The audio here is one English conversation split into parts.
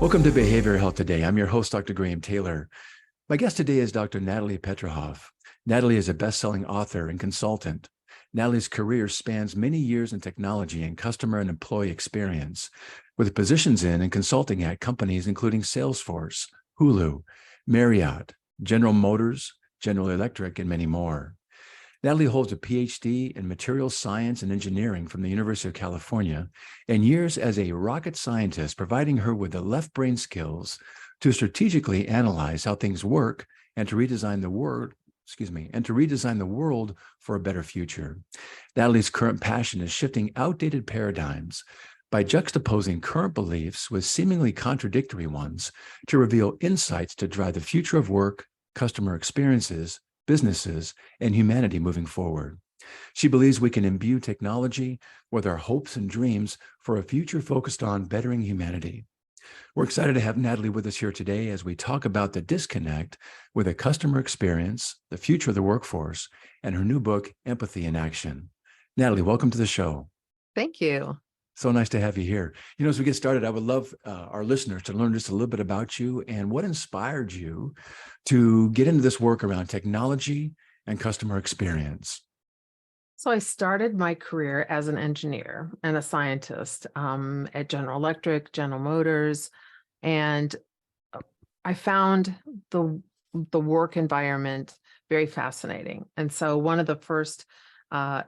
Welcome to Behavioral Health Today. I'm your host, Dr. Graham Taylor. My guest today is Dr. Natalie Petouhoff. Natalie is a best-selling author and consultant. Natalie's career spans many years in technology and customer and employee experience, with positions in and consulting at companies including Salesforce, Hulu, Marriott, General Motors, General Electric, and many more. Natalie holds a PhD in materials science and engineering from the University of California and years as a rocket scientist, providing her with the left brain skills to strategically analyze how things work and to redesign the world for a better future. Natalie's current passion is shifting outdated paradigms by juxtaposing current beliefs with seemingly contradictory ones to reveal insights to drive the future of work, customer experiences, businesses, and humanity moving forward. She believes we can imbue technology with our hopes and dreams for a future focused on bettering humanity. We're excited to have Natalie with us here today as we talk about the disconnect with a customer experience, the future of the workforce, and her new book, Empathy in Action. Natalie, welcome to the show. Thank you. So nice to have you here. You know, as we get started, I would love our listeners to learn just a little bit about you and what inspired you to get into this work around technology and customer experience. So I started my career as an engineer and a scientist at General Electric, General Motors, and I found the work environment very fascinating. And so one of the first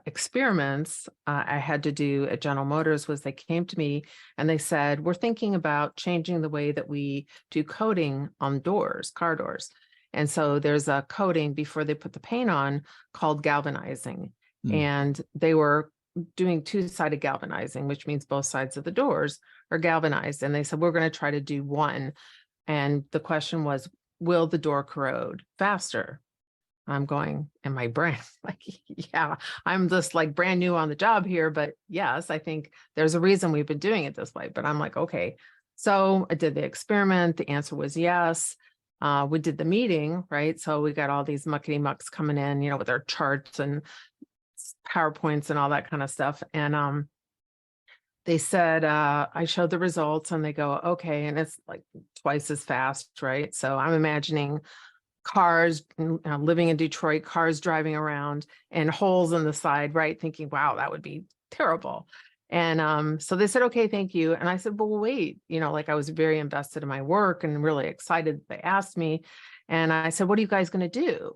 experiments I had to do at General Motors was they came to me and they said, we're thinking about changing the way that we do coating on doors, car doors. And so there's a coating before they put the paint on called galvanizing. And they were doing two-sided galvanizing, which means both sides of the doors are galvanized. And they said, we're going to try to do one. And the question was, will the door corrode faster? I'm going in my brain, like, yeah, I'm just like brand new on the job here, but yes, I think there's a reason we've been doing it this way. But I'm like, okay. So I did the experiment. The answer was yes. We did the meeting, right? So we got all these muckety mucks coming in, you know, with their charts and PowerPoints and all that kind of stuff. And they said, I showed the results and they go, okay. And it's like twice as fast, right? So I'm imagining cars, living in Detroit, cars driving around and holes in the side, right? Thinking, wow, that would be terrible. And so they said, okay, thank you. And I said, well, wait, you know, like I was very invested in my work and really excited. They asked me, and I said, what are you guys going to do?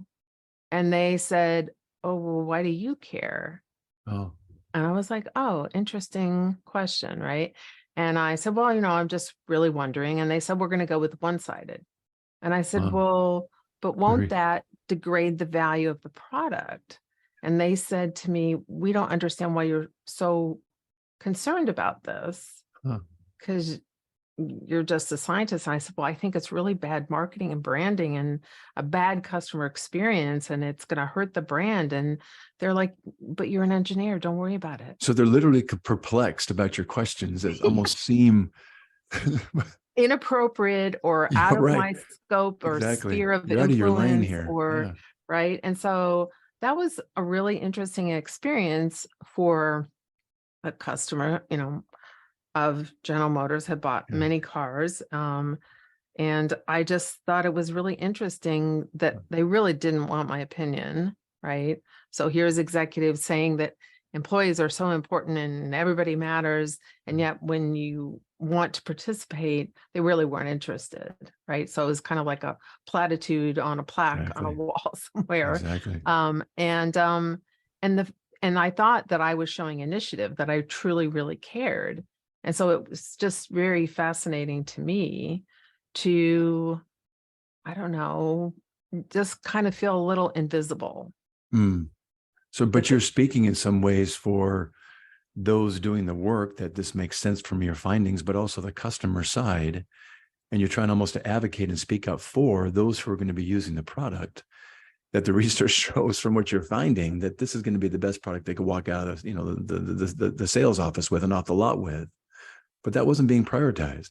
And they said, oh, well, why do you care? Oh. And I was like, oh, interesting question, right? And I said, well, you know, I'm just really wondering. And they said, we're going to go with one-sided. And I said, well, but won't that degrade the value of the product? And they said to me, we don't understand why you're so concerned about this, because you're just a scientist. And I said, well, I think it's really bad marketing and branding and a bad customer experience, and it's going to hurt the brand. And they're like, but you're an engineer, don't worry about it. So they're literally perplexed about your questions that almost seem inappropriate or out of my scope or sphere of You're out of your lane influence here. or right. And so that was a really interesting experience for a customer, you know, of General Motors, had bought many cars. And I just thought it was really interesting that they really didn't want my opinion, right? So here's executives saying that employees are so important and everybody matters. And yet when you want to participate, they really weren't interested, right? So it was kind of like a platitude on a plaque on a wall somewhere. And I thought that I was showing initiative, that I truly, really cared. And so it was just very fascinating to me to, I don't know, just kind of feel a little invisible. So, but you're speaking in some ways for those doing the work that this makes sense from your findings, but also the customer side. And you're trying almost to advocate and speak up for those who are going to be using the product, that the research shows from what you're finding that this is going to be the best product they could walk out of, you know, the sales office with and off the lot with. But that wasn't being prioritized.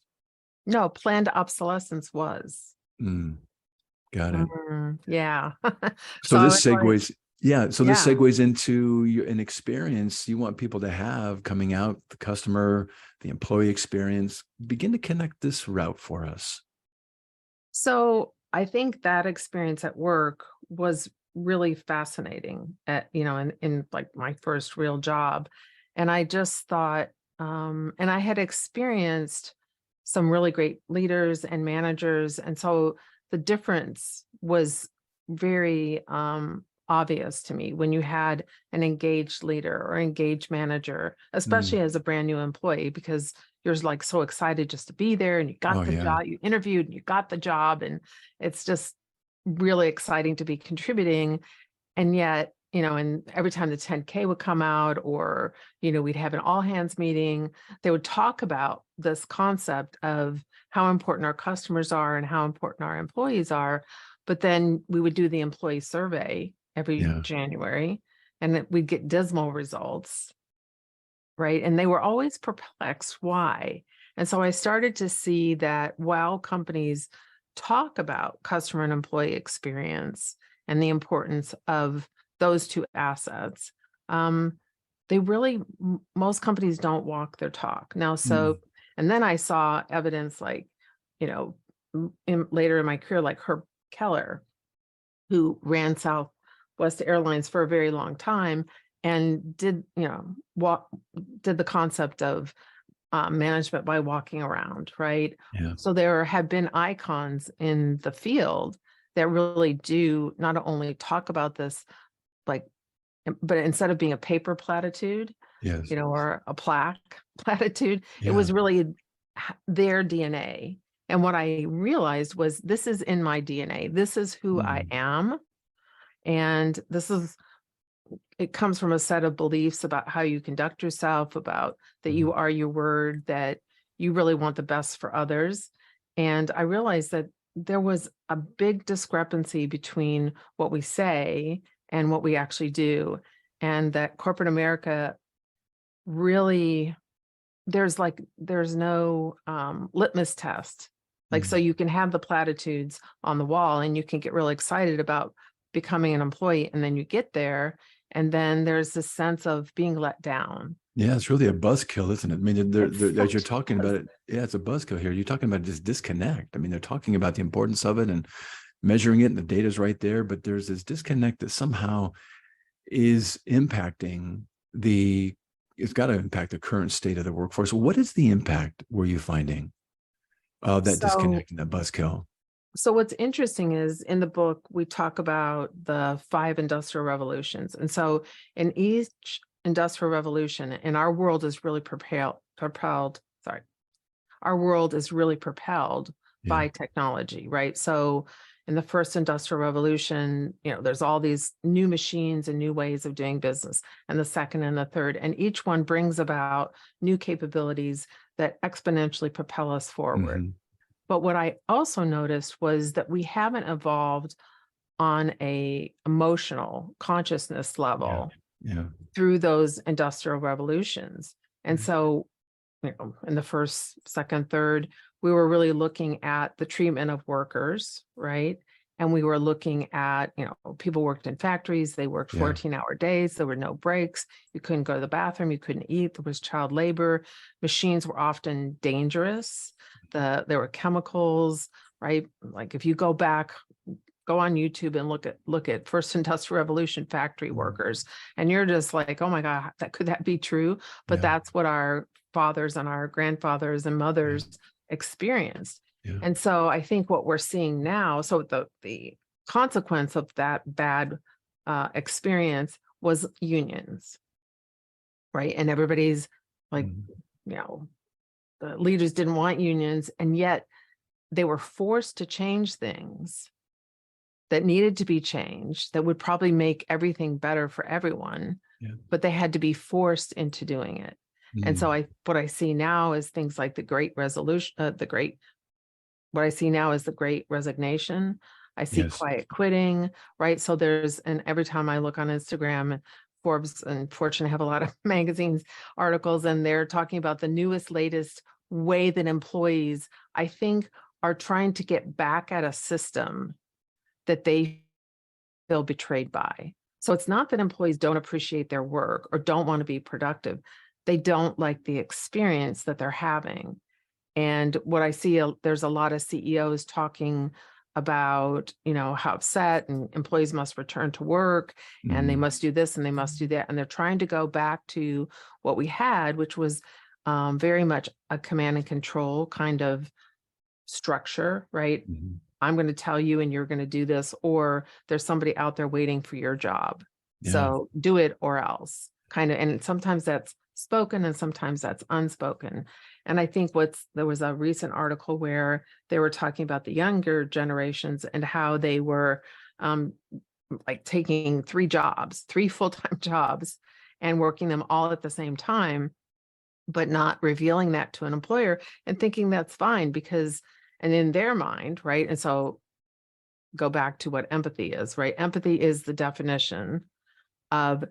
No, planned obsolescence was. Got it. Yeah. So this segues Yeah. So this Yeah. segues into an experience you want people to have coming out, the customer, the employee experience. Begin to connect this route for us. So I think that experience at work was really fascinating in like my first real job. And I just thought, and I had experienced some really great leaders and managers. And so the difference was very obvious to me when you had an engaged leader or engaged manager, especially Mm. as a brand new employee, because you're like so excited just to be there and you got Oh, the yeah. job, you interviewed and you got the job. And it's just really exciting to be contributing. And yet, and every time the 10K would come out or, we'd have an all hands meeting, they would talk about this concept of how important our customers are and how important our employees are. But then we would do the employee survey every Yeah. January and we'd get dismal results. Right. And they were always perplexed why. And so I started to see that while companies talk about customer and employee experience and the importance of those two assets, they really, most companies don't walk their talk. Now, Mm. and then I saw evidence like, later in my career, like Herb Keller, who ran Southwest Airlines for a very long time and did the concept of management by walking around, right? Yeah. So there have been icons in the field that really do not only talk about this, like, but instead of being a paper platitude, Yes. or a plaque platitude, it Yeah. was really their DNA. And what I realized was this is in my DNA. This is who I Mm. am. And it comes from a set of beliefs about how you conduct yourself, about that Mm. you are your word, that you really want the best for others. And I realized that there was a big discrepancy between what we say and what we actually do. And that corporate America really, there's no litmus test. Like, so Mm. you can have the platitudes on the wall and you can get really excited about becoming an employee. And then you get there and then there's this sense of being let down. Yeah, it's really a buzzkill, isn't it? I mean, It's as you're such talking a about it, yeah, it's a buzzkill here. You're talking about this disconnect. I mean, they're talking about the importance of it and measuring it, and the data's right there, but there's this disconnect that somehow is impacting it's got to impact the current state of the workforce. What is the impact were you finding of that so disconnect and that buzzkill? so what's interesting is in the book we talk about the 5 industrial revolutions. And so in each industrial revolution, and our world is really sorry, our world is really propelled Yeah. by technology, right? So in the first industrial revolution, there's all these new machines and new ways of doing business, and the second and the third, and each one brings about new capabilities that exponentially propel us forward. Hmm. But what I also noticed was that we haven't evolved on a emotional consciousness Yeah. level Yeah. through those industrial revolutions. And so, in the first, second, third, we were really looking at the treatment of workers, right? And we were looking at, people worked in factories, they worked Yeah. 14-hour days, there were no breaks, you couldn't go to the bathroom, you couldn't eat, there was child labor, machines were often dangerous, there were chemicals, right? Like if you go on YouTube and look at first industrial revolution factory Mm. workers, and you're just like, oh my God, could that be true? But Yeah. that's what our fathers and our grandfathers and Yeah. mothers experienced. Yeah. And so I think what we're seeing now, so the consequence of that bad experience was unions, right? And everybody's like, Mhm. the leaders didn't want unions, and yet they were forced to change things that needed to be changed that would probably make everything better for everyone, Yeah. but they had to be forced into doing it. And so Mm. what I see now is things like the great resolution, what I see now is the great resignation. I see Yes. quiet quitting, right? So and every time I look on Instagram, Forbes and Fortune have a lot of magazines articles, and they're talking about the newest, latest way that employees, I think, are trying to get back at a system that they feel betrayed by. So it's not that employees don't appreciate their work or don't want to be productive. They don't like the experience that they're having. And what I see, there's a lot of CEOs talking about, how upset and employees must return to work and they Mm, must do this and they must do that. And they're trying to go back to what we had, which was very much a command and control kind of structure, right? mhm. I'm going to tell you and you're going to do this, or there's somebody out there waiting for your job. Yeah. So do it or else kind of, and sometimes that's spoken and sometimes that's unspoken. And I think there was a recent article where they were talking about the younger generations and how they were um, like taking three full-time jobs and working them all at the same time, but not revealing that to an employer and thinking that's fine because, and in their mind, right? And so go back to what empathy is, right? Empathy is the definition of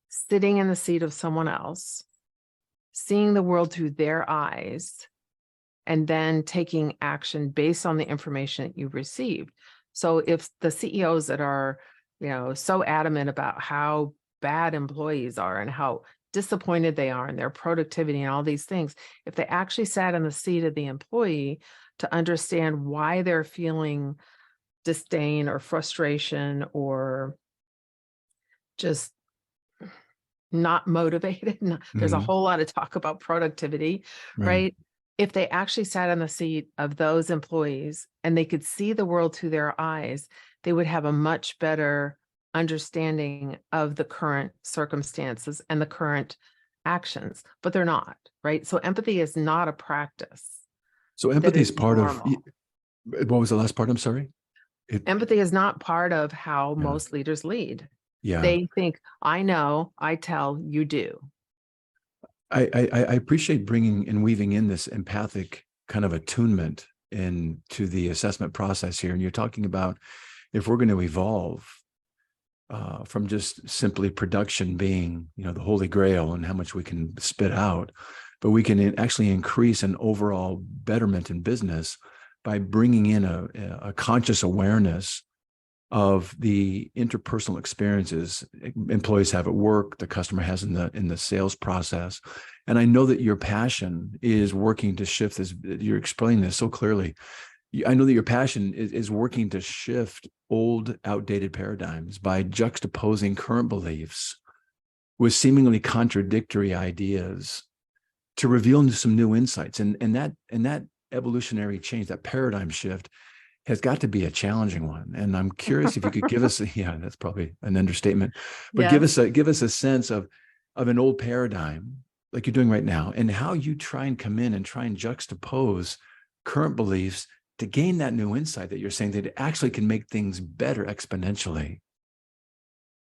sitting in the seat of someone else, seeing the world through their eyes, and then taking action based on the information that you've received. So if the CEOs that are, so adamant about how bad employees are and how disappointed they are in their productivity and all these things, if they actually sat in the seat of the employee to understand why they're feeling disdain or frustration or just not motivated. There's a Mhm. whole lot of talk about productivity, Right. right? If they actually sat in the seat of those employees and they could see the world through their eyes, they would have a much better understanding of the current circumstances and the current actions, but they're not, right? So empathy is not a practice So that empathy is is part of, normal. what was the last part? I'm sorry. It, Empathy is not part of how yeah. most leaders lead. Yeah. They think, I know, I tell, you do. I appreciate bringing and weaving in this empathic kind of attunement into the assessment process here. And you're talking about if we're going to evolve from just simply production being, the holy grail and how much we can spit out, but we can actually increase an overall betterment in business by bringing in a conscious awareness of the interpersonal experiences employees have at work, the customer has in the sales process. And I know that your passion is working to shift this. You're explaining this so clearly. I know that your passion is working to shift old, outdated paradigms by juxtaposing current beliefs with seemingly contradictory ideas to reveal some new insights. And that evolutionary change, that paradigm shift, has got to be a challenging one. And I'm curious if you could give us yeah, that's probably an understatement, but give Yes. us a sense of an old paradigm like you're doing right now and how you try and come in and try and juxtapose current beliefs to gain that new insight that you're saying that it actually can make things better exponentially.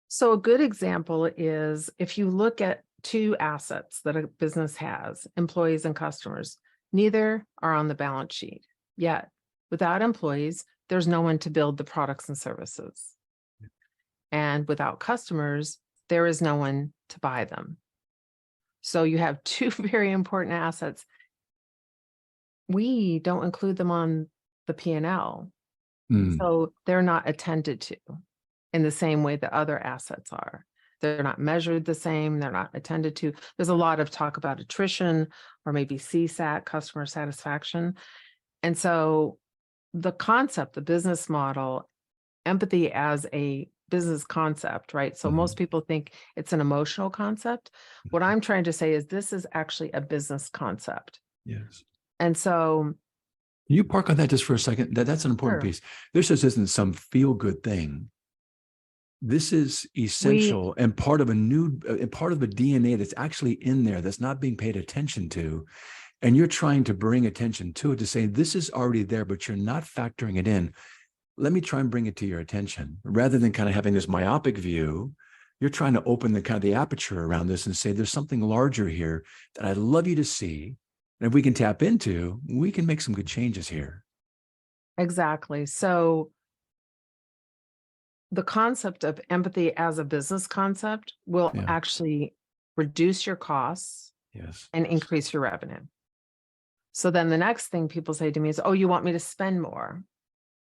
So a good example is if you look at two assets that a business has, employees and customers, neither are on the balance sheet. Yet, without employees, there's no one to build the products and services. And without customers, there is no one to buy them. So you have two very important assets. We don't include them on the P&L. Mm, So they're not attended to in the same way that other assets are. They're not measured the same. They're not attended to. There's a lot of talk about attrition or maybe CSAT, customer satisfaction. And so the concept, the business model, empathy as a business concept, right? So mhm, most people think it's an emotional concept. What I'm trying to say is this is actually a business concept. yes. And so, Can you park on that just for a second? That's an important sure, piece. This just isn't some feel good thing. This is we essential and part of part of the DNA that's actually in there that's not being paid attention to. And you're trying to bring attention to it to say, this is already there, but you're not factoring it in. Let me try and bring it to your attention rather than kind of having this myopic view. You're trying to open the kind of the aperture around this and say, there's something larger here that I'd love you to see. And if we can tap into, we can make some good changes here. exactly. So the concept of empathy as a business concept will Yeah. actually reduce your costs Yes. and increase your revenue. So then the next thing people say to me is, oh, you want me to spend more?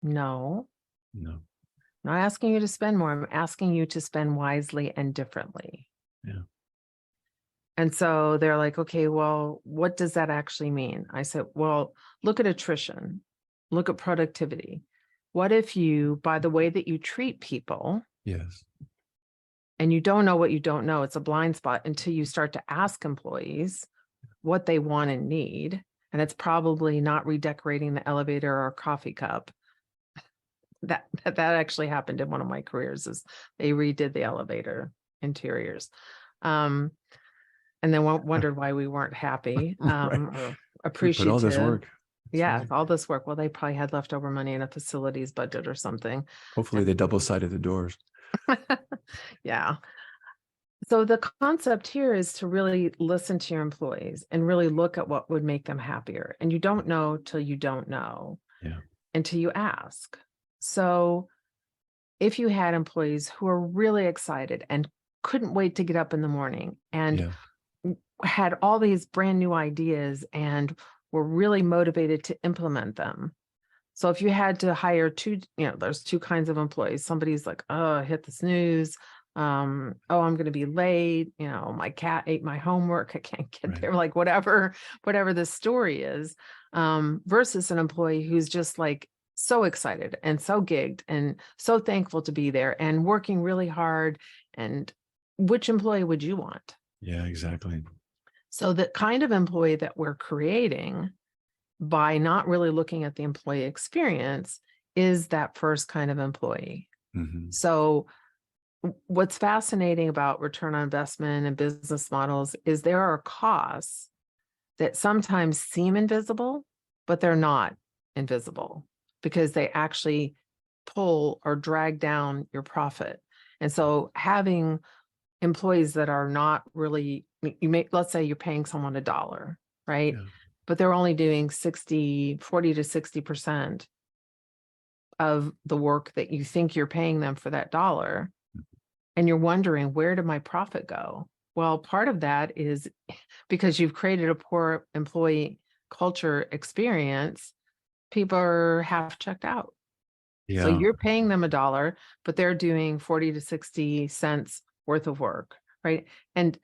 No, No. I'm not asking you to spend more. I'm asking you to spend wisely and differently. Yeah. And so they're like, okay, well, what does that actually mean? I said, well, look at attrition, look at productivity. What if you, by the way that you treat people, Yes. and you don't know what you don't know, it's a blind spot until you start to ask employees what they want and need. And it's probably not redecorating the elevator or coffee cup. That actually happened in one of my careers, is they redid the elevator interiors. And then wondered why we weren't happy Right. or We put all this appreciative. work. That's Yeah, right. all this work. Well, they probably had leftover money in a facilities budget or something. Hopefully they double-sided the doors. Yeah. So the concept here is to really listen to your employees and really look at what would make them happier. And you don't know till you don't know Yeah. until you ask. So if you had employees who are really excited and couldn't wait to get up in the morning and Yeah. had all these brand new ideas and were really motivated to implement them. So if you had to hire two, there's two kinds of employees. Somebody's like, oh, I hit the snooze. Oh, I'm going to be late. My cat ate my homework. I can't get Right. there. Like whatever the story is, versus an employee who's just like so excited and so gigged and so thankful to be there and working really hard. And which employee would you want? Yeah, exactly. So the kind of employee that we're creating by not really looking at the employee experience is that first kind of employee. Mm-hmm. So what's fascinating about return on investment and business models is there are costs that sometimes seem invisible, but they're not invisible because they actually pull or drag down your profit. And so having employees that are not really, let's say you're paying someone $1, right? Yeah. But they're only doing 40 to 60% of the work that you think you're paying them for that dollar. And you're wondering, where did my profit go? Well, part of that is because you've created a poor employee culture experience, people are half checked out. So Yeah. you're paying them $1, but they're doing 40 to 60 cents worth of work, right? And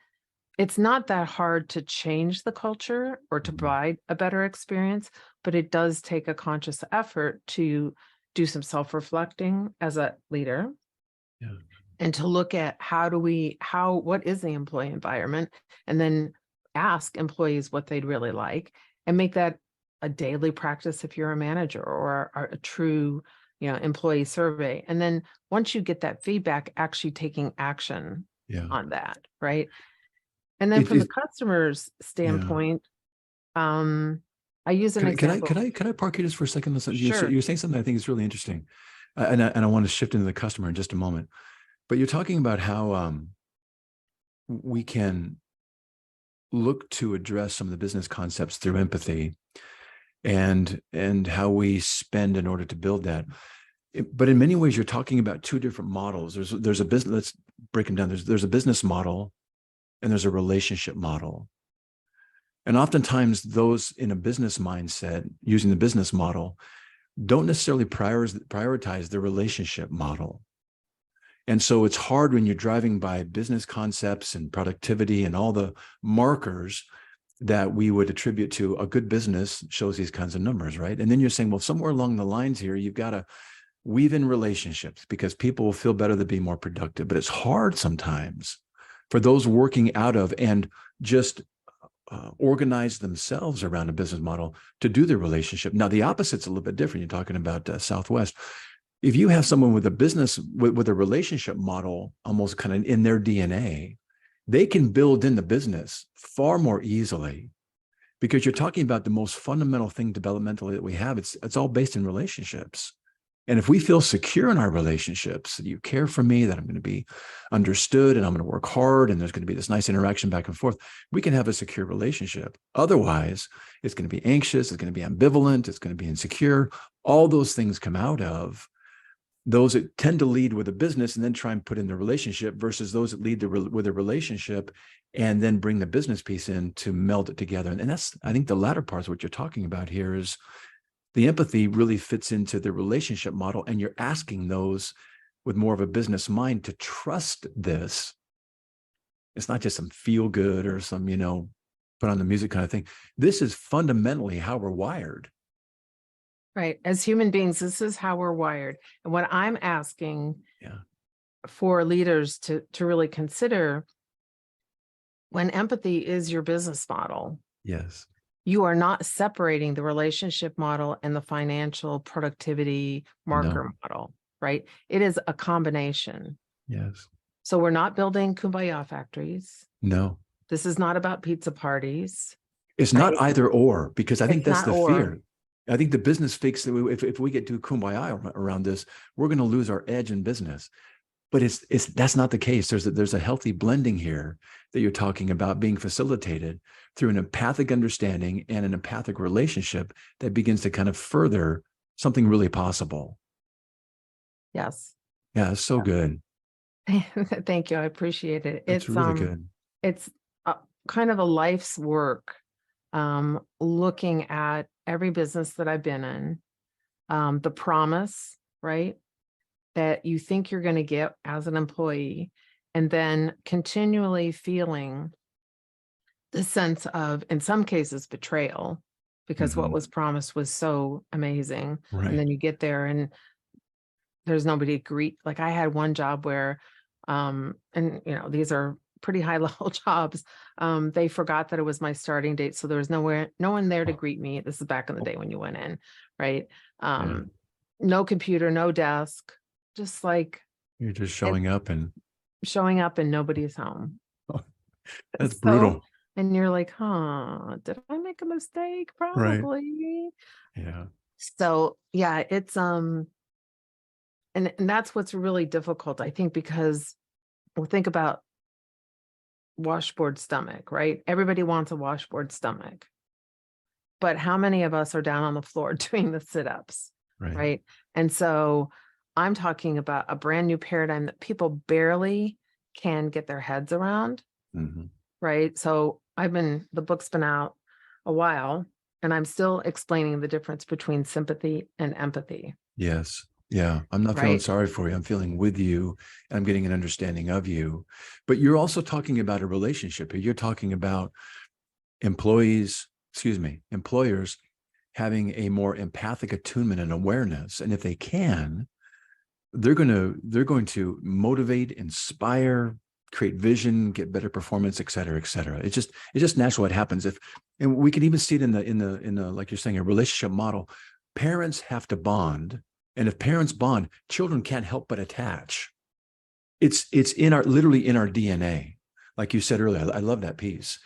it's not that hard to change the culture or to Mhm. provide a better experience, but it does take a conscious effort to do some self-reflecting as a leader Yeah. and to look at what is the employee environment, and then ask employees what they'd really like and make that a daily practice if you're a manager or a true, employee survey. And then once you get that feedback, actually taking action Yeah. on that, right? And then from the It customer's yeah. standpoint, I use an Can I example. can I park you just for a second? Listen, Sure. you're saying something I think is really interesting, and I want to shift into the customer in just a moment. But you're talking about how we can look to address some of the business concepts through empathy, and how we spend in order to build that. But in many ways, you're talking about two different models. There's a business. Let's break them down. There's a business model, and there's a relationship model. And oftentimes, those in a business mindset using the business model don't necessarily prioritize the relationship model. And so it's hard when you're driving by business concepts and productivity and all the markers that we would attribute to a good business shows these kinds of numbers, right? And then you're saying, well, somewhere along the lines here, you've got to weave in relationships because people will feel better to be more productive. But it's hard sometimes for those working out of and just organize themselves around a business model to do their relationship. Now, the opposite's a little bit different. You're talking about Southwest. If you have someone with a business, with a relationship model almost kind of in their DNA, they can build in the business far more easily because you're talking about the most fundamental thing developmentally that we have. It's all based in relationships. And if we feel secure in our relationships, that you care for me, that I'm going to be understood and I'm going to work hard and there's going to be this nice interaction back and forth, we can have a secure relationship. Otherwise, it's going to be anxious, it's going to be ambivalent, it's going to be insecure. All those things come out of those that tend to lead with a business and then try and put in the relationship versus those that lead with a relationship and then bring the business piece in to meld it together. And that's, I think the latter part is what you're talking about here is the empathy really fits into the relationship model. And you're asking those with more of a business mind to trust this. It's not just some feel good or some, put on the music kind of thing. This is fundamentally how we're wired. Right. As human beings, this is how we're wired. And what I'm asking for leaders to really consider, when empathy is your business model, Yes. you are not separating the relationship model and the financial productivity marker model, right? It is a combination. Yes. So we're not building kumbaya factories. No. This is not about pizza parties. It's not either or, because I think It's that's not the or. fear. I think the business thinks that if we get too kumbaya around this, we're going to lose our edge in business. But that's not the case. There's a healthy blending here that you're talking about being facilitated through an empathic understanding and an empathic relationship that begins to kind of further something really possible. Yes. Yeah, it's so good. Thank you. I appreciate it. It's really good. It's kind of a life's work, looking at every business that I've been in, the promise, right, that you think you're going to get as an employee, and then continually feeling the sense of, in some cases, betrayal, because what was promised was so amazing. Right. And then you get there and there's nobody to greet. Like, I had one job where, and these are pretty high level jobs. They forgot that it was my starting date. So there was no one there to greet me. This is back in the day when you went in, right? No computer, no desk, just like you're just showing up and nobody's home. That's brutal. And you're like, did I make a mistake? Probably. Right. Yeah. So yeah, it's, and that's what's really difficult, I think, because we'll think about washboard stomach, right? Everybody wants a washboard stomach, but how many of us are down on the floor doing the sit-ups, right? And so I'm talking about a brand new paradigm that people barely can get their heads around, right? So the book's been out a while, and I'm still explaining the difference between sympathy and empathy. Yes. Yeah. I'm not feeling sorry for you. I'm feeling with you. And I'm getting an understanding of you. But you're also talking about a relationship here. You're talking about employers having a more empathic attunement and awareness. And if they can, they're going to motivate, inspire, create vision, get better performance, et cetera, et cetera. It's just natural what happens. And we can even see it in the like you're saying, a relationship model. Parents have to bond. And if parents bond, children can't help but attach. It's literally in our DNA. Like you said earlier, I love that piece.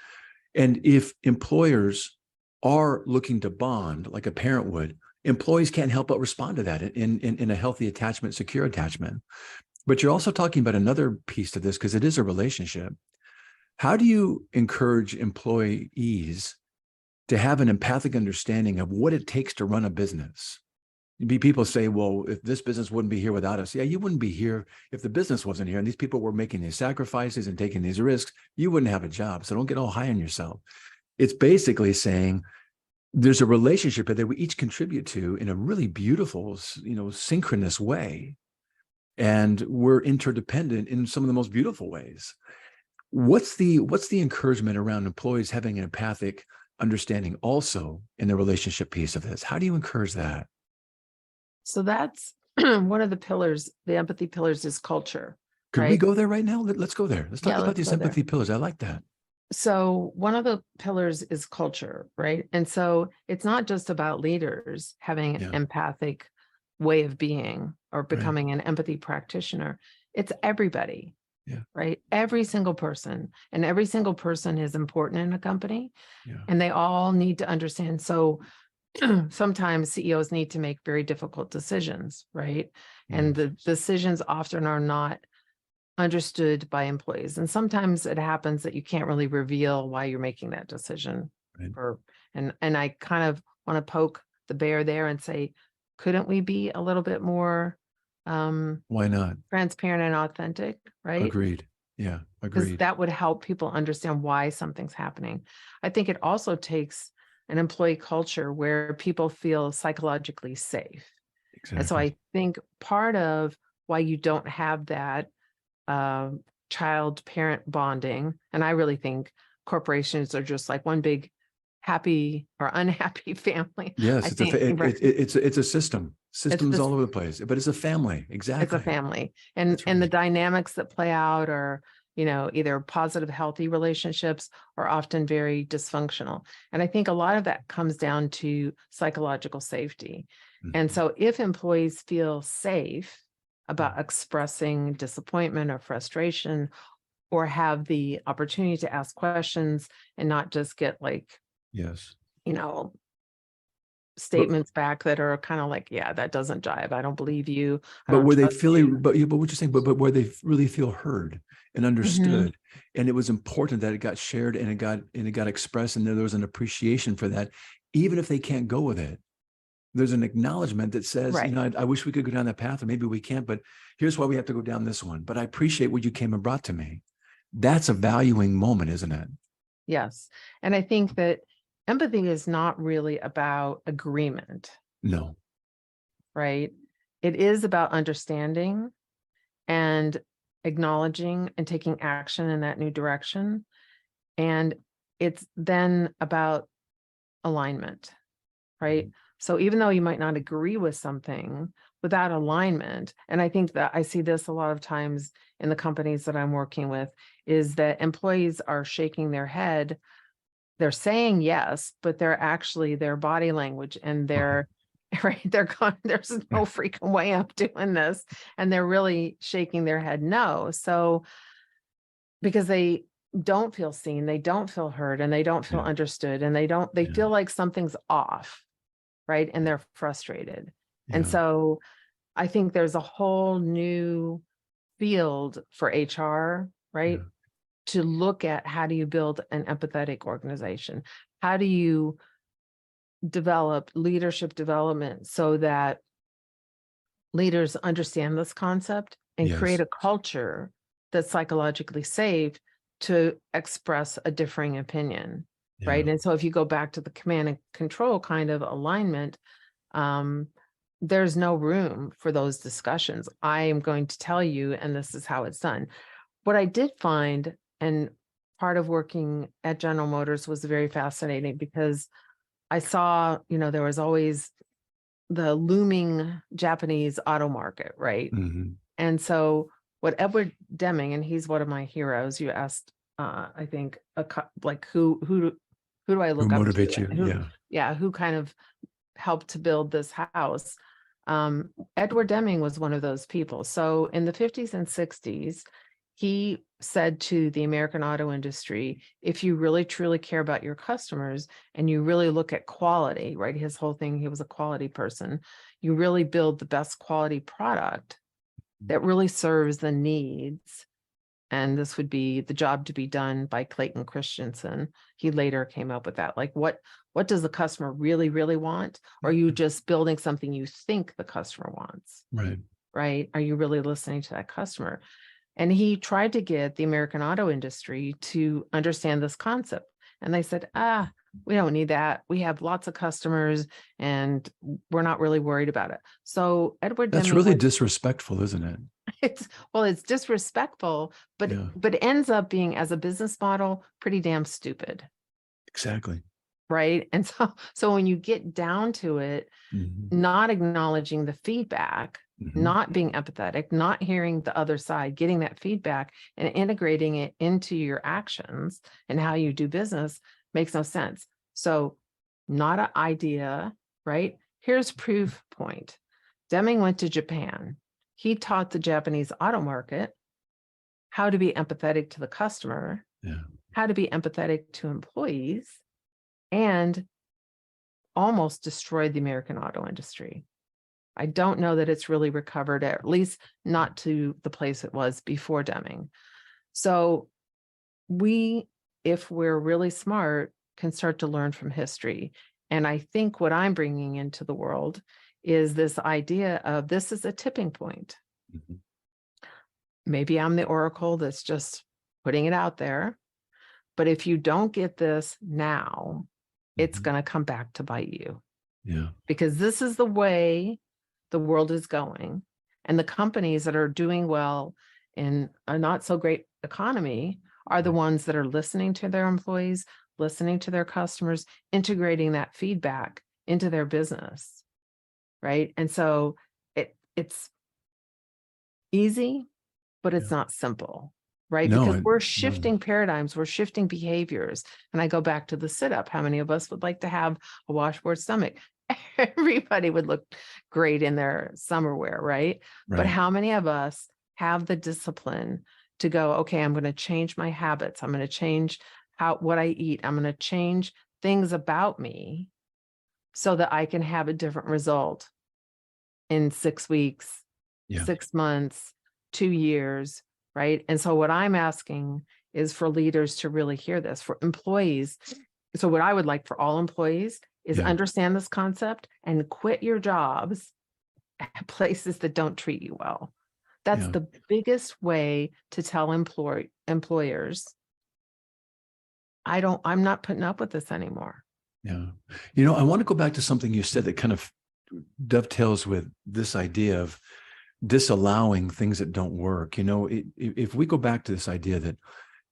And if employers are looking to bond like a parent would, employees can't help but respond to that in a healthy attachment, secure attachment. But you're also talking about another piece to this, because it is a relationship. How do you encourage employees to have an empathic understanding of what it takes to run a business? People say, well, if this business wouldn't be here without us. Yeah, you wouldn't be here if the business wasn't here. And these people were making these sacrifices and taking these risks. You wouldn't have a job. So don't get all high on yourself. It's basically saying there's a relationship that we each contribute to in a really beautiful, synchronous way. And we're interdependent in some of the most beautiful ways. What's the encouragement around employees having an empathic understanding also in the relationship piece of this? How do you encourage that? So that's one of the pillars. The empathy pillars is culture. Could we go there right now? Let's go there. Let's talk about these empathy pillars. I like that. So one of the pillars is culture, right? And so it's not just about leaders having an empathic way of being or becoming an empathy practitioner. It's everybody, right? Every single person, and every single person is important in a company, and they all need to understand. So sometimes CEOs need to make very difficult decisions, right? And the decisions often are not understood by employees. And sometimes it happens that you can't really reveal why you're making that decision. And I kind of want to poke the bear there and say, couldn't we be a little bit more why not transparent and authentic, right? Agreed. Yeah, Because agreed. that would help people understand why something's happening. I think it also takes an employee culture where people feel psychologically safe. Exactly. And so I think part of why you don't have that child-parent bonding. And I really think corporations are just like one big happy or unhappy family. Yes, I it's think it's a system. Systems all over the place, but it's a family. it's Exactly. a family, and That's the right. dynamics that play out are, either positive, healthy relationships or often very dysfunctional. And I think a lot of that comes down to psychological safety. And Mhm. so if employees feel safe about expressing disappointment or frustration, or have the opportunity to ask questions and not just get like, Yes. you know, But statements back that are kind of like, yeah, that doesn't jive. I don't believe you. I but don't were they trust you. feeling, but what you're saying, but where they really feel heard and Mhm. understood, and it was important that it got shared and it got expressed, and there was an appreciation for that, even if they can't go with it. There's an acknowledgement that says, Right. I wish we could go down that path, or maybe we can't, but here's why we have to go down this one. But I appreciate what you came and brought to me. That's a valuing moment, isn't it? Yes. And I think that empathy is not really about agreement, No. right? It is about understanding and acknowledging and taking action in that new direction. And it's then about alignment, right? So even though you might not agree with something, without alignment, and I think that I see this a lot of times in the companies that I'm working with, is that employees are shaking their head. They're saying yes, but they're actually their body language and Right. their right, they're going, there's no freaking way I'm doing this. And they're really shaking their head no. So because they don't feel seen, they don't feel heard, and they don't feel Yeah. understood, and they Yeah. feel like something's off, right? And they're frustrated. And Yeah. so I think there's a whole new field for HR, right? Yeah. To look at how do you build an empathetic organization? How do you develop leadership development so that leaders understand this concept and create Yes. a culture that's psychologically safe to express a differing opinion, right? Yeah. And so if you go back to the command and control kind of alignment, um, there's no room for those discussions. I am going to tell you, and this is how it's done. What I did find, and part of working at General Motors was very fascinating because I saw, there was always the looming Japanese auto market, right? Mhm. And so what Edward Deming, and he's one of my heroes, you asked, I think, like who do I Who look up to? motivates you? And Yeah. who kind of helped to build this house? Edward Deming was one of those people. So in the 50s and 60s, he said to the American auto industry, if you really truly care about your customers and you really look at quality, right? His whole thing, he was a quality person. You really build the best quality product that really serves the needs. And this would be the job to be done by Clayton Christensen. He later came up with that. Like, what does the customer really, really want? Or are you just building something you think the customer wants? Right. Right? Are you really listening to that customer? And he tried to get the American auto industry to understand this concept. And they said, we don't need that. We have lots of customers and we're not really worried about it. So Edward That's Deming really went, disrespectful, isn't it? it's disrespectful, but Yeah. it ends up being, as a business model, pretty damn stupid. Exactly. Right. And so when you get down to it, Mhm. not acknowledging the feedback, Mhm. not being empathetic, not hearing the other side, getting that feedback and integrating it into your actions and how you do business makes no sense. So not an idea, right? Here's proof point. Deming went to Japan. He taught the Japanese auto market how to be empathetic to the customer, Yeah. how to be empathetic to employees, and almost destroyed the American auto industry. I don't know that it's really recovered, at least not to the place it was before Deming. So if we're really smart, can start to learn from history. And I think what I'm bringing into the world is this idea of this is a tipping point. Mhm. Maybe I'm the oracle that's just putting it out there. But if you don't get this now, it's Mhm. going to come back to bite you, Yeah. because this is the way the world is going. And the companies that are doing well in a not so great economy are the ones that are listening to their employees, listening to their customers, integrating that feedback into their business, right? And so it's easy, but it's not simple, right? No, Because we're no. shifting paradigms, we're shifting behaviors. And I go back to the sit-up. How many of us would like to have a washboard stomach? Everybody would look great in their summer wear, right? But Right. how many of us have the discipline to go, okay, I'm going to change my habits. I'm going to change what I eat. I'm going to change things about me so that I can have a different result in 6 weeks, Yeah. 6 months, 2 years, right? And so what I'm asking is for leaders to really hear this, for employees. So what I would like for all employees is Yeah. understand this concept and quit your jobs at places that don't treat you well. That's Yeah. the biggest way to tell employers, I'm not putting up with this anymore. Yeah. I want to go back to something you said that kind of dovetails with this idea of disallowing things that don't work. If we go back to this idea that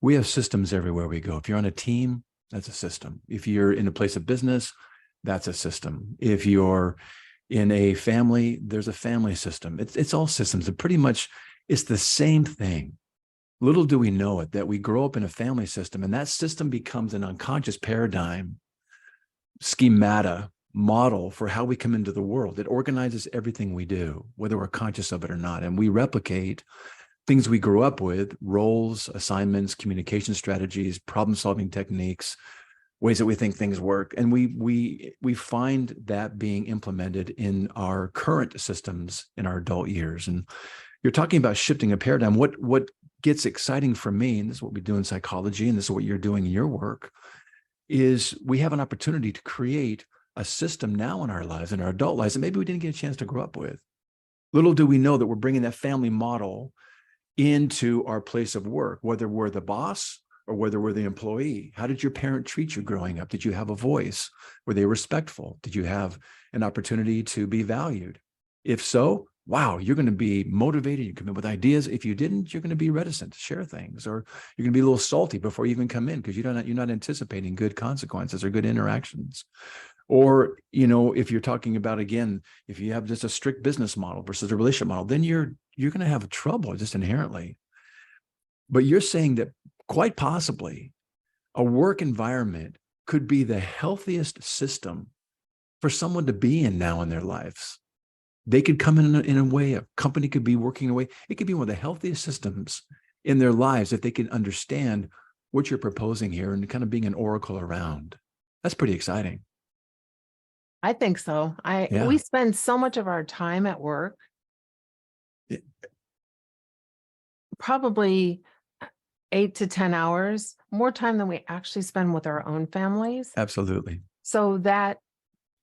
we have systems everywhere we go. If you're on a team, that's a system. If you're in a place of business, that's a system. If you're in a family, there's a family system. It's all systems. And pretty much it's the same thing. Little do we know it, that we grow up in a family system, and that system becomes an unconscious paradigm, schemata, model for how we come into the world. It organizes everything we do, whether we're conscious of it or not. And we replicate things we grew up with: roles, assignments, communication strategies, problem-solving techniques, ways that we think things work. And we find that being implemented in our current systems in our adult years. And you're talking about shifting a paradigm. What gets exciting for me, and this is what we do in psychology, and this is what you're doing in your work, is we have an opportunity to create a system now in our lives, in our adult lives, that maybe we didn't get a chance to grow up with. Little do we know that we're bringing that family model into our place of work, whether we're the boss or whether we're the employee. How did your parent treat you growing up? Did you have a voice? Were they respectful? Did you have an opportunity to be valued? If so, wow, you're going to be motivated. You come in with ideas. If you didn't, you're going to be reticent to share things, or you're going to be a little salty before you even come in because you're not anticipating good consequences or good interactions. Or, if you're talking about, again, if you have just a strict business model versus a relationship model, then you're going to have trouble just inherently. But you're saying that quite possibly a work environment could be the healthiest system for someone to be in now in their lives. They could come in a way, a company could be working in a way, it could be one of the healthiest systems in their lives if they can understand what you're proposing here and kind of being an oracle around. That's pretty exciting. I think so. Yeah. We spend so much of our time at work, It- probably 8 to 10 hours, more time than we actually spend with our own families. Absolutely. So that,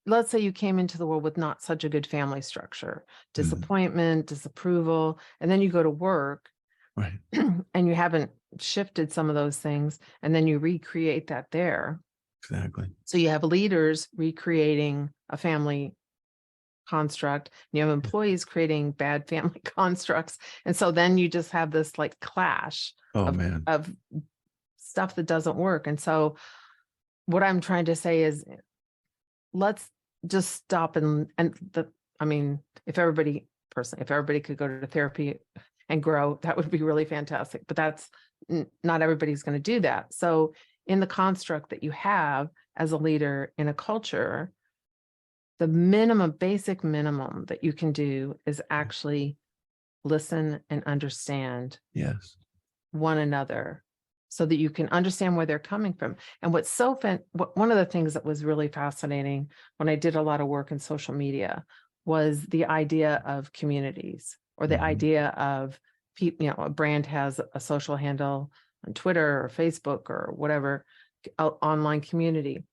let's say you came into the world with not such a good family structure, disappointment, disapproval, and then you go to work Right. and you haven't shifted some of those things, and then you recreate that there. Exactly. So you have leaders recreating a family construct, and you have employees creating bad family constructs. And so then you just have this like clash Oh, of, man. of stuff that doesn't work. And so what I'm trying to say is, let's just stop if everybody could go to therapy and grow, that would be really fantastic. But that's not everybody's going to do that. So in the construct that you have as a leader in a culture, the basic minimum that you can do is actually listen and understand Yes. one another so that you can understand where they're coming from. And one of the things that was really fascinating when I did a lot of work in social media was the idea of communities, or the idea of people, a brand has a social handle on Twitter or Facebook or whatever, online community.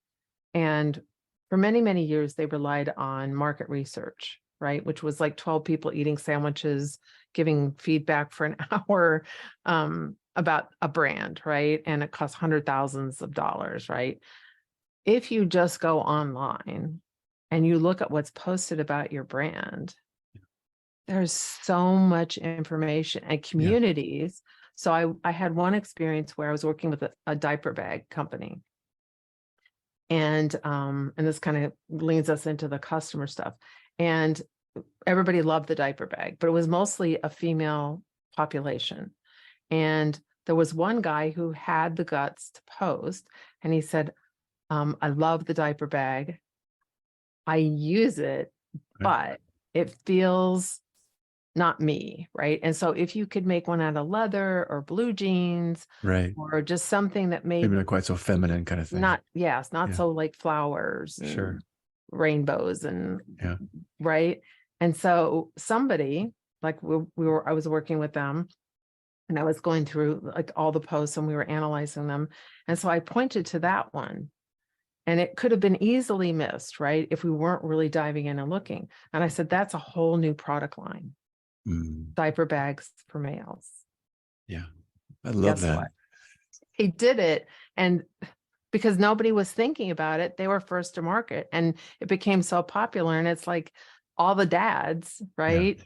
And for many, many years, they relied on market research, right? Which was like 12 people eating sandwiches, giving feedback for an hour about a brand, right? And it costs $100,000s of dollars, right? If you just go online and you look at what's posted about your brand, There's so much information and Yeah. communities. So I had one experience where I was working with a diaper bag company. And this kind of leads us into the customer stuff. And everybody loved the diaper bag, but it was mostly a female population. And there was one guy who had the guts to post, and he said, I love the diaper bag. I use it, Right. but it feels not me, right? And so if you could make one out of leather or blue jeans Right. or just something that Maybe made not quite so feminine kind of thing. not Yeah. so like flowers Sure. and rainbows and Yeah. right. And so somebody like I was working with them and I was going through like all the posts and we were analyzing them. And so I pointed to that one. And it could have been easily missed, right? If we weren't really diving in and looking. And I said, that's a whole new product line, Mm. diaper bags for males. Yeah. I love Guess that. what? He did it. And because nobody was thinking about it, they were first to market and it became so popular. And it's like all the dads, right?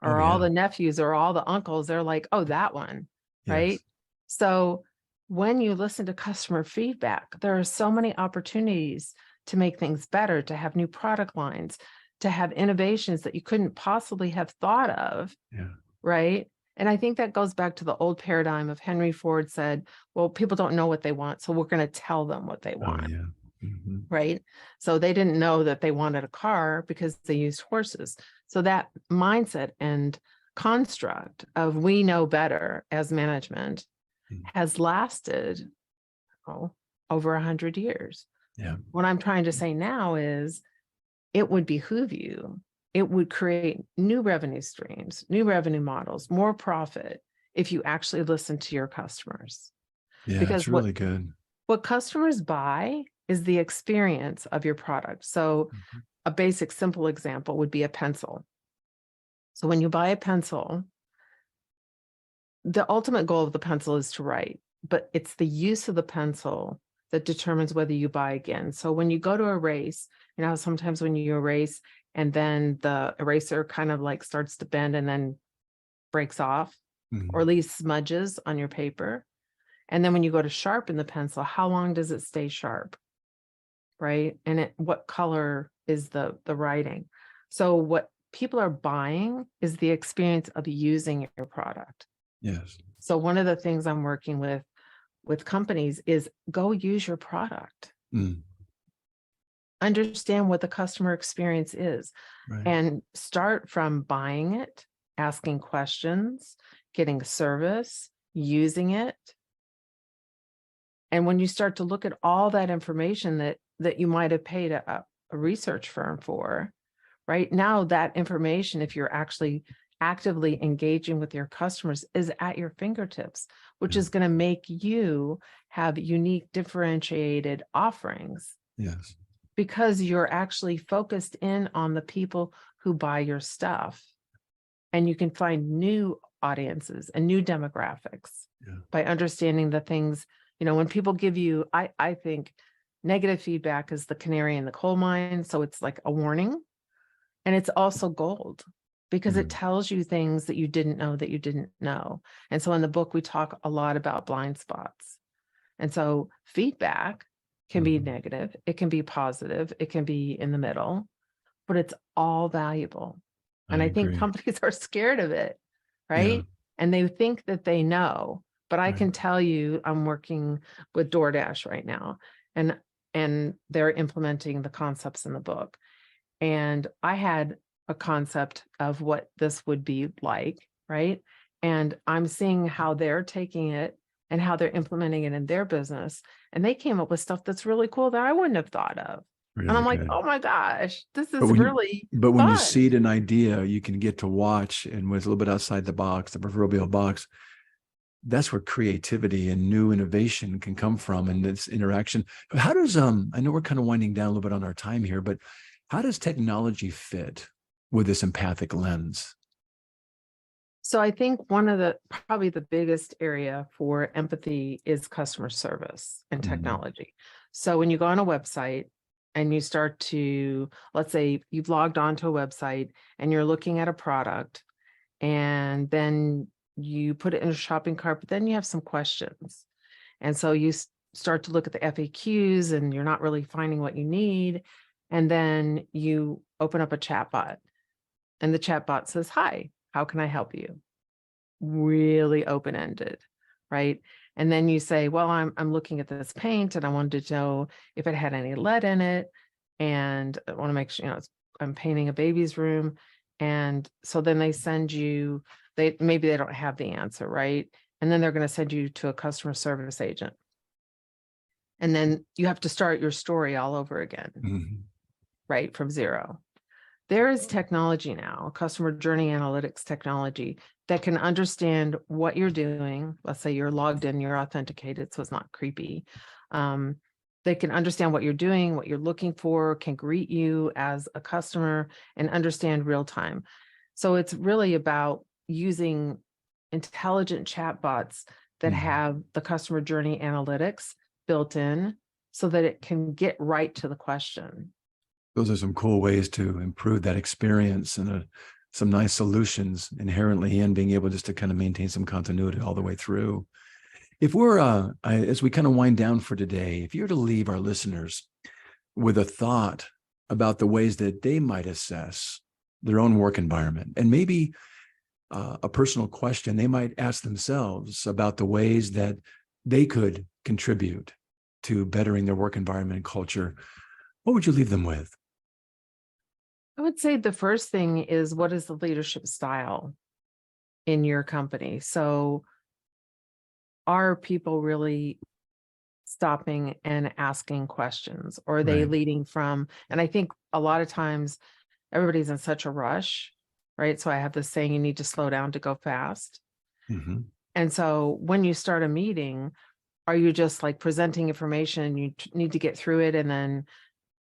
Oh, Or all yeah. the nephews or all the uncles, they're like, oh, that one, right? Yes. So when you listen to customer feedback, there are so many opportunities to make things better, to have new product lines, to have innovations that you couldn't possibly have thought of, Yeah. right? And I think that goes back to the old paradigm of Henry Ford said, well, people don't know what they want, so we're going to tell them what they Oh, want, yeah. Hmm. right? So they didn't know that they wanted a car because they used horses. So that mindset and construct of we know better as management has lasted over 100 years. Yeah. What I'm trying to say now is it would behoove you. It would create new revenue streams, new revenue models, more profit if you actually listen to your customers. Yeah. It's Because really good. what customers buy is the experience of your product. So Mhm. a basic, simple example would be a pencil. So when you buy a pencil, the ultimate goal of the pencil is to write, but it's the use of the pencil that determines whether you buy again. So when you go to erase, sometimes when you erase and then the eraser kind of like starts to bend and then breaks off or Mhm. leaves smudges on your paper. And then when you go to sharpen the pencil, how long does it stay sharp? Right? And what color is the writing? So what people are buying is the experience of using your product. Yes. So one of the things I'm working with companies is go use your product. Mm. Understand what the customer experience is Right. and start from buying it, asking questions, getting service, using it. And when you start to look at all that information that you might have paid a research firm for, right now, that information, if you're actually actively engaging with your customers, is at your fingertips, which Yeah. is going to make you have unique, differentiated offerings Yes. because you're actually focused in on the people who buy your stuff. And you can find new audiences and new demographics Yeah. by understanding the things, when people give you, I think negative feedback is the canary in the coal mine. So it's like a warning. And it's also gold because it Mm. tells you things that you didn't know that you didn't know. And so in the book, we talk a lot about blind spots. And so feedback can be Mhm. negative, it can be positive, it can be in the middle, but it's all valuable. I And I think agree. companies are scared of it, Yeah. right? And they think that they know, but I Right. can tell you, I'm working with DoorDash right now, and they're implementing the concepts in the book. And I had a concept of what this would be like, right? And I'm seeing how they're taking it and how they're implementing it in their business. And they came up with stuff that's really cool that I wouldn't have thought of. And Really I'm like, good. oh my gosh, this But is when really but when you fun. seed an idea, you can get to watch, and when it's a little bit outside the box, the proverbial box, that's where creativity and new innovation can come from, and this interaction. How does I know we're kind of winding down a little bit on our time here, but how does technology fit with this empathic lens? So I think one of probably the biggest area for empathy is customer service and Mm. technology. So when you go on a website, and you start to, let's say you've logged onto a website and you're looking at a product, and then you put it in a shopping cart, but then you have some questions. And so you start to look at the FAQs and you're not really finding what you need. And then you open up a chatbot, and the chatbot says, "Hi, how can I help you?" Really open-ended, right? And then you say, "Well, I'm looking at this paint and I wanted to know if it had any lead in it. And I want to make sure, I'm painting a baby's room." And so then they send you, maybe they don't have the answer, right? And then they're going to send you to a customer service agent. And then you have to start your story all over again, Mhm. right? From zero. There is technology now, customer journey analytics technology, that can understand what you're doing. Let's say you're logged in, you're authenticated, so it's not creepy. They can understand what you're doing, what you're looking for, can greet you as a customer, and understand real time. So it's really about using intelligent chatbots that Mhm. have the customer journey analytics built in so that it can get right to the question. Those are some cool ways to improve that experience, and some nice solutions inherently in being able just to kind of maintain some continuity all the way through. If we're, as we kind of wind down for today, if you were to leave our listeners with a thought about the ways that they might assess their own work environment, and maybe a personal question they might ask themselves about the ways that they could contribute to bettering their work environment and culture, what would you leave them with? I would say the first thing is, what is the leadership style in your company? So are people really stopping and asking questions? Or are they Right. leading from, and I think a lot of times everybody's in such a rush, right? So I have this saying, you need to slow down to go fast. Mm-hmm. And so when you start a meeting, are you just like presenting information and you need to get through it, and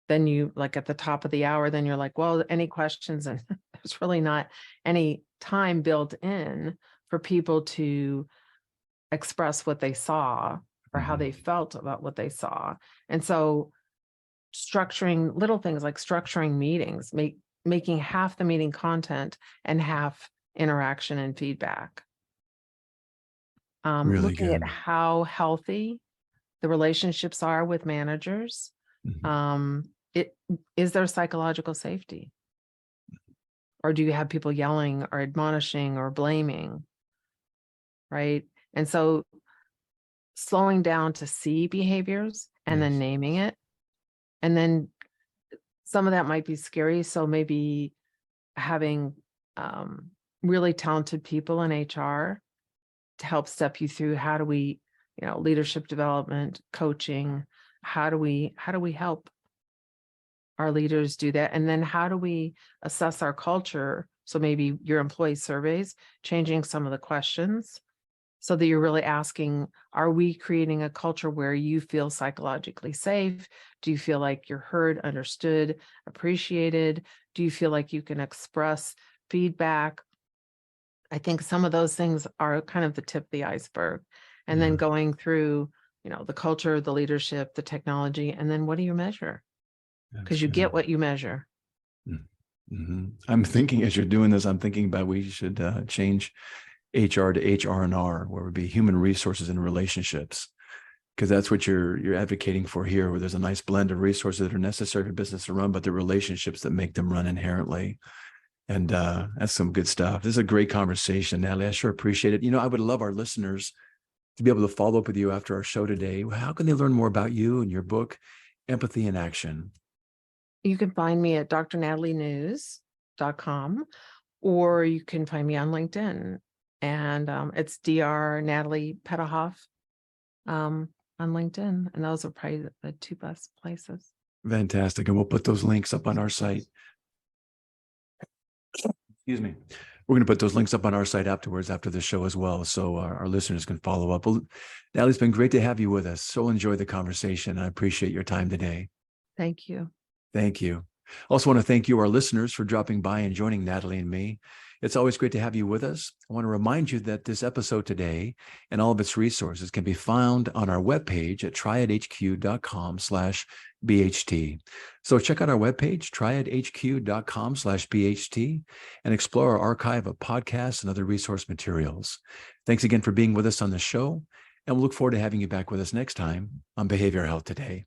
then you, like, at the top of the hour, then you're like, "Well, any questions?" And there's really not any time built in for people to express what they saw or how Mm-hmm. they felt about what they saw. And so structuring little things like structuring meetings, making half the meeting content and half interaction and feedback. Really Looking at good. how healthy the relationships are with managers. Mhm. It is there psychological safety? Or do you have people yelling or admonishing or blaming? Right. And so slowing down to see behaviors and then Yes. naming it. And then some of that might be scary. So maybe having really talented people in HR to help step you through, how do we, leadership development, coaching, how do we help our leaders do that? And then how do we assess our culture? So maybe your employee surveys, changing some of the questions so that you're really asking, are we creating a culture where you feel psychologically safe? Do you feel like you're heard, understood, appreciated? Do you feel like you can express feedback? I think some of those things are kind of the tip of the iceberg. And then Yeah. going through, the culture, the leadership, the technology, and then what do you measure? That's Because you good. get what you measure. Mm-hmm. I'm thinking, as you're doing this, I'm thinking about we should change HR to HR&R, where it would be human resources and relationships, because that's what you're advocating for here, where there's a nice blend of resources that are necessary for business to run, but the relationships that make them run inherently. And that's some good stuff. This is a great conversation, Natalie. I sure appreciate it. I would love our listeners to be able to follow up with you after our show today. How can they learn more about you and your book, Empathy in Action? You can find me at drnatalienews.com, or you can find me on LinkedIn. And it's Dr. Natalie Petouhoff on LinkedIn. And those are probably the two best places. Fantastic. And we'll put those links up on our site. Excuse me. We're going to put those links up on our site afterwards, after the show as well, so our listeners can follow up. Well, Natalie, it's been great to have you with us. So enjoy the conversation. I appreciate your time today. Thank you. Thank you. Also want to thank you, our listeners, for dropping by and joining Natalie and me. It's always great to have you with us. I want to remind you that this episode today and all of its resources can be found on our webpage at triadhq.com/WTF BHT. So check out our webpage, triadhq.com/BHT, and explore our archive of podcasts and other resource materials. Thanks again for being with us on the show, and we'll look forward to having you back with us next time on Behavioral Health Today.